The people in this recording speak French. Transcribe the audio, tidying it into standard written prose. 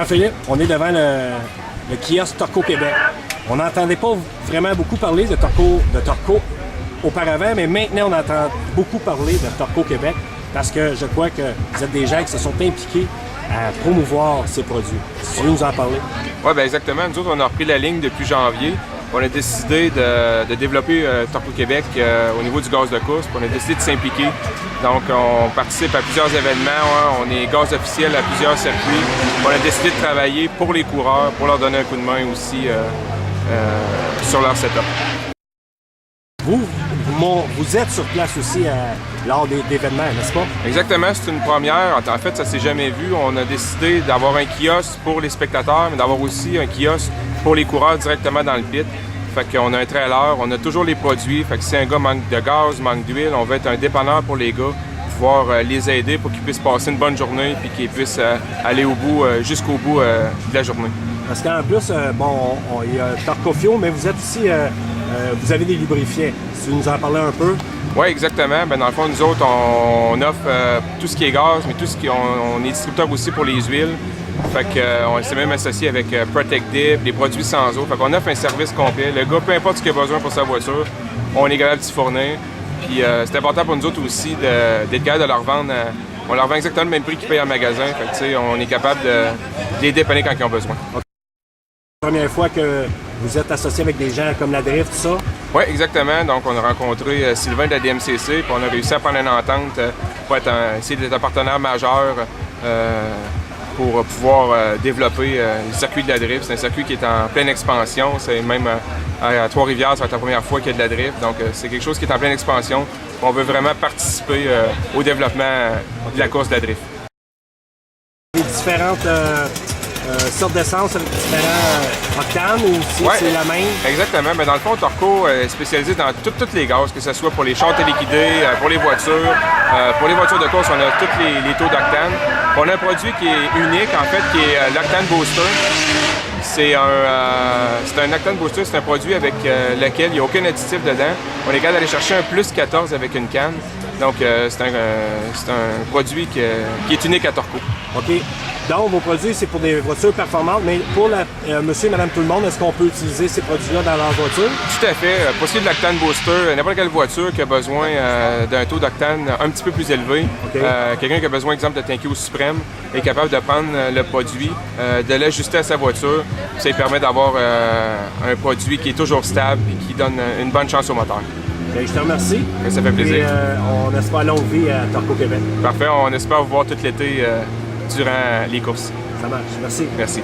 Jean-Philippe, on est devant le kiosque Torco Québec. On n'entendait pas vraiment beaucoup parler de Torco auparavant, mais maintenant on entend beaucoup parler de Torco Québec parce que je crois que vous êtes des gens qui se sont impliqués à promouvoir ces produits. Si tu veux nous en parler? Oui, bien exactement. Nous autres, on a repris la ligne depuis janvier. On a décidé de développer Torco Québec au niveau du gaz de course. Puis on a décidé de s'impliquer. Donc, on participe à plusieurs événements. On est gaz officiel à plusieurs circuits. On a décidé de travailler pour les coureurs, pour leur donner un coup de main aussi sur leur setup. Vous êtes sur place aussi lors d'événements, n'est-ce pas? Exactement, c'est une première. En fait, ça s'est jamais vu. On a décidé d'avoir un kiosque pour les spectateurs, mais d'avoir aussi un kiosque pour les coureurs directement dans le pit. Fait qu'on a un trailer, on a toujours les produits. Fait que si un gars manque de gaz, manque d'huile, on va être un dépanneur pour les gars, pouvoir les aider pour qu'ils puissent passer une bonne journée puis qu'ils puissent aller au bout, jusqu'au bout de la journée. Parce qu'en plus, il y a Torco-Fio, mais vous êtes aussi, vous avez des lubrifiants. Si vous nous en parlez un peu. Oui, exactement. Dans le fond, nous autres, on offre tout ce qui est gaz, mais tout ce qui on est distributeur aussi pour les huiles. Fait qu'on s'est même associé avec Protect Dip, les produits sans eau. Fait qu'on offre un service complet. Le gars, peu importe ce qu'il a besoin pour sa voiture, on est capable d'y fournir. Puis c'est important pour nous autres aussi d'être capable de leur vendre. On leur vend exactement le même prix qu'ils payent en magasin. Fait que, on est capable de les dépanner quand ils ont besoin. Okay. Première fois que vous êtes associé avec des gens comme la Drift, tout ça? Oui, exactement. Donc, on a rencontré Sylvain de la DMCC, puis on a réussi à prendre une entente pour essayer d'être un partenaire majeur pour pouvoir développer le circuit de la Drift. C'est un circuit qui est en pleine expansion. C'est même à Trois-Rivières, ça va être la première fois qu'il y a de la Drift. Donc, c'est quelque chose qui est en pleine expansion. On veut vraiment participer au développement de la course de la Drift. Les différentes sortes d'essence avec différents octanes ou si c'est la même? Exactement. Mais dans le fond, Torco est spécialisé dans tous les gaz, que ce soit pour les chars téléguidés, pour les voitures. Pour les voitures de course, on a tous les taux d'octane. On a un produit qui est unique, en fait, qui est l'Octane Booster. C'est un Octane Booster, c'est un produit avec lequel il n'y a aucun additif dedans. On est capable d'aller chercher un plus 14 avec une canne. Donc, c'est un produit qui est unique à Torco. OK. Donc, vos produits, c'est pour des voitures performantes, mais pour monsieur et madame tout le monde, est-ce qu'on peut utiliser ces produits-là dans leur voiture? Tout à fait. Pour ce qui est de l'Octane Booster, n'importe quelle voiture qui a besoin d'un taux d'octane un petit peu plus élevé, quelqu'un qui a besoin, exemple, de tanker au suprême, est capable de prendre le produit, de l'ajuster à sa voiture. Ça lui permet d'avoir un produit qui est toujours stable et qui donne une bonne chance au moteur. Bien, je te remercie. Ça fait plaisir. Et on espère longue vie à Torco Québec. Parfait. On espère vous voir tout l'été durant les courses. Ça marche. Merci. Merci.